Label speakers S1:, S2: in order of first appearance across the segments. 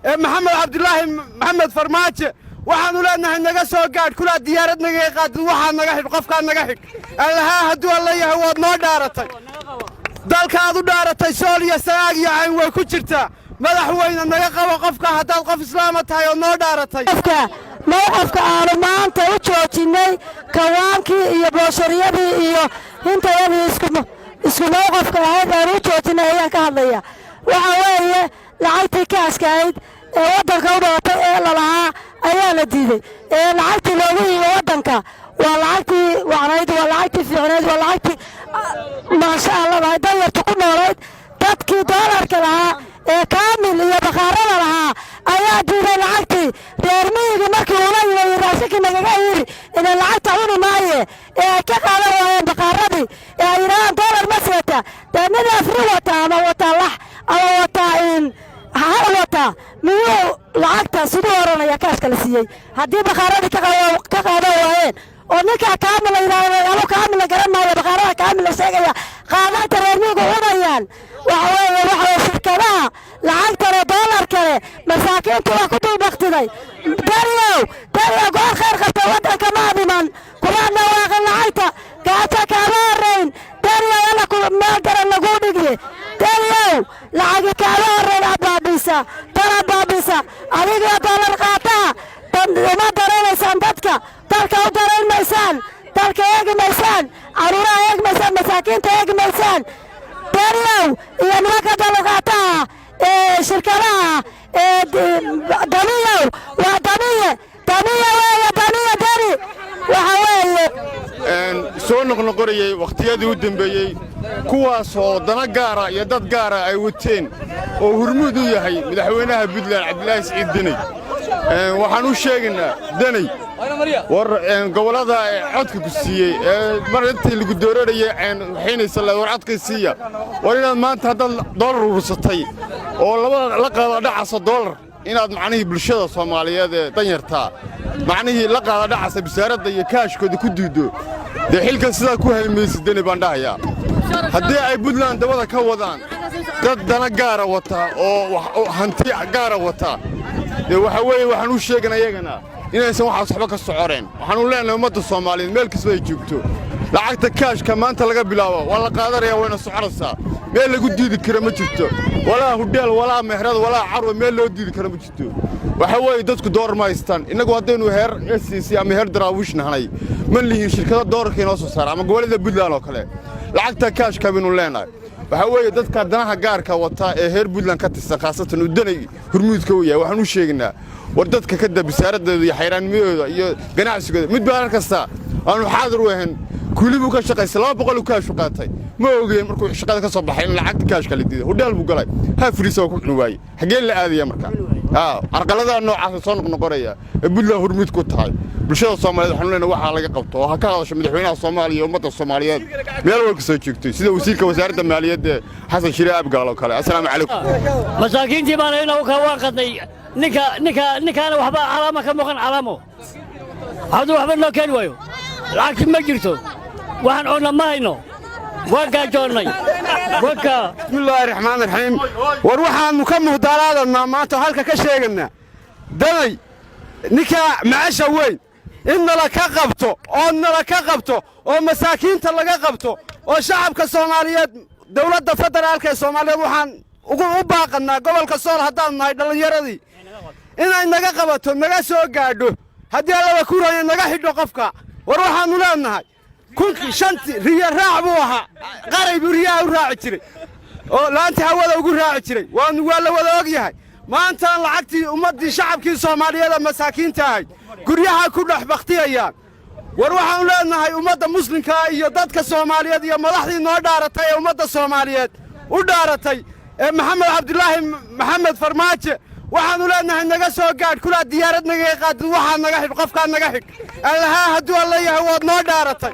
S1: محمد عبد الله محمد فرماجة waxaanu leenahay naga soo gaad kula diyaarad naga qaad waxa naga xid qofka naga xid allaha haduu alla yahay waad noo dhaaratay dalkaadu dhaaratay Soomaaliya sanaag yahay way ku jirtaa madaxweyne naga qabo qofka hadaad qof islaam tahay oo noo dhaaratay
S2: qofka aanu maanta u joojinay kawaankii iyo booshariyadii iyo hintayadii isku qofka aanu u joojinay ayaan ka hadlaya waxa weeye lacagtii kaaskayd ee wadanka u dhaatay ee la lahaa ayaa la diiday ee lacagtii loogu yimid wadanka waa lacagtii wacnayd waa lacagtii fiicnayd waa lacagtii maasha Allah dayartu ku noolayd dadkii doolarka lahaa ee kaamil iyo bakhaarada lahaa ayaa diiday lacagtii reer miyiga markii uu la yimid raashinkii nagaga yiri inay lacagta cuni maaye ee ka qaadan waayeen bakhaaradii ee ay yiraahdaan doolar ma seeta dadna afri wata ama wata lax ama wata wata miyuu lacagta sidoo oranaya kaaska la siiyay haddii bakhaarada ka qaadan waayeen oo ninka kaamil yiraahdo kaamil garanaayo bakhaarada kaamil sheegaya qaadanta reer miyiga cunayaan waxa shirkadaha lacagta doolar kale masaakiintu waa ku dulbaqtiday dariyow goor khayr qabta wadanka ma dhiman kuwaana waa lacagta gaaja kaama horeyn dariyow alla ku meel daran lagu dhigay dariyow lacag kaama horeyn abaabisa adiga doolar qaata ma dareemaysan dadka dalka u dareemaysan dalka eegmaysan caruuraha eegmaysan masaakiinta eegmaysan dariyow iyo nimanka doolar qaata shirkadaha daniyow waa daniye dari waxa weeye
S3: soo noqnoqorayay waqtiyadii u dambeeyay kuwaas oo dana gaara iyo dad gaara ay wateen oo hurmud u yahay madaxweynaha Puntland Cabdilaahi Siciid Deni waxaan u sheegnaa Deni war gobolada codka ku siiyay mar intii lagu dooranayay waxaynaysa la warcadka siiya war inaad maanta hadal doolar urursatay oo la qaado dhacasa doolar inaad macnaheedu bulshada Soomaaliyeed ee danyarta macnaheedu la qaado dhacasa bisaaradda iyo kaashkooda ku diido xilka sida ku haymaysid Deni baan dhahayaa haddii ay Puntland dabada ka wadaan dad dana gaara wata oo hanti gaara wata waxa weeye waxaan u sheegnaa iyagana inaysan waxaas waxba ka socoreen waxaan u leenahay ummadda Soomaaliyeed meel kasta ay joogto lacagta kaashka maanta laga bilaabo waa la qaadanayaa wayna soconaysaa meel lagu diidi karo ma jirto walaa hudheel walaa meherad walaa carwo meel loo diidi karo ma jirto waxa weeye dadku door ma haystaan inagu haddaynu heer SCC ama heer daraawish nahnay ma lihiin shirkado doorka inoo soo saar ama gobolada Puntland oo kale lacagta kaashka binu leenahay waxa weeye dadka danaha gaarka wata ee heer Puntland ka tirsan khaasatan u Deni hurmudka u yahay waxaan u sheegnaa war dadka ka dab bisaaradooda iyo xayraanimada iyo ganacsigooda mid baan kasta aanu xaadir u ahayn kulibu ka shaqeysay 200 kaash qaatay ma ogeyn markuu shaqada ka soo baxay in lacagta kaashka la diiday hudheel buu galay ha firiisoo ku xunwaay xagee la aadaya marka arqalada noocaas soo noqonaya Puntland hurmud ku tahay bulshada Soomaaliyeed waxaan leenahay waxa laga qabto oo ka hadasho madaxweynaha Soomaaliya iyo ummadda Soomaaliyeed meel walba soo joogtay sida wasiirka wasaaradda maaliyadda Xasan Shire Abgaal oo kale assalaamu calaykum
S4: masaakiintii baan inuu ka waaqaday ninka waxba calaamo ka muuqan calaamo haduu waxba loo keen waayo lacag ma jirto waxaan oo ma hayno waa gaajoonay waka
S1: bismillahir rahmaanir rahiim war waxaanu ka muhdaraadana maanta halka ka sheeganaa Deni ninka maasha weyn in la ka qabto oo masaakiinta laga qabto oo shacabka Soomaaliyeed dawladda federaalka ee Soomaaliya waxaan ugu baaqanaa gobolka Sool haddaan nahay dhalinyaradii inay naga qabato naga soo gaadho haddii alla ku raayay naga xidho qofka war waxaanu leenahay kunki shanti riya raac buu ahaa qarayb riyaa u raaci jiray oo laanta hawada ugu raaci jiray waa la wada og yahay maanta lacagtii ummadii shacabkii Soomaaliyeed masaakiinta ahay guryaha ku dhax baqtiyayaan war waxaan leenahay ummadda muslimka iyo dadka Soomaaliyeed iyo madaxdii noo dhaaratay ee ummadda Soomaaliyeed u dhaaratay محمد عبد الله محمد فرماجة waxaanu leenahay naga soo gaad kula diyaarad naga qaad waxa naga xid qofka naga xid allaha haduu alla yahay waad noo dhaaratay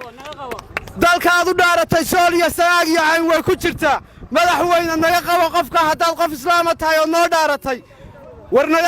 S1: dalkaadu dhaaratay Soomaaliya sanaag yahay way ku jirtaa madaxweyne naga qabo qofka hadaad qof islaam tahay oo noo dhaaratay war naga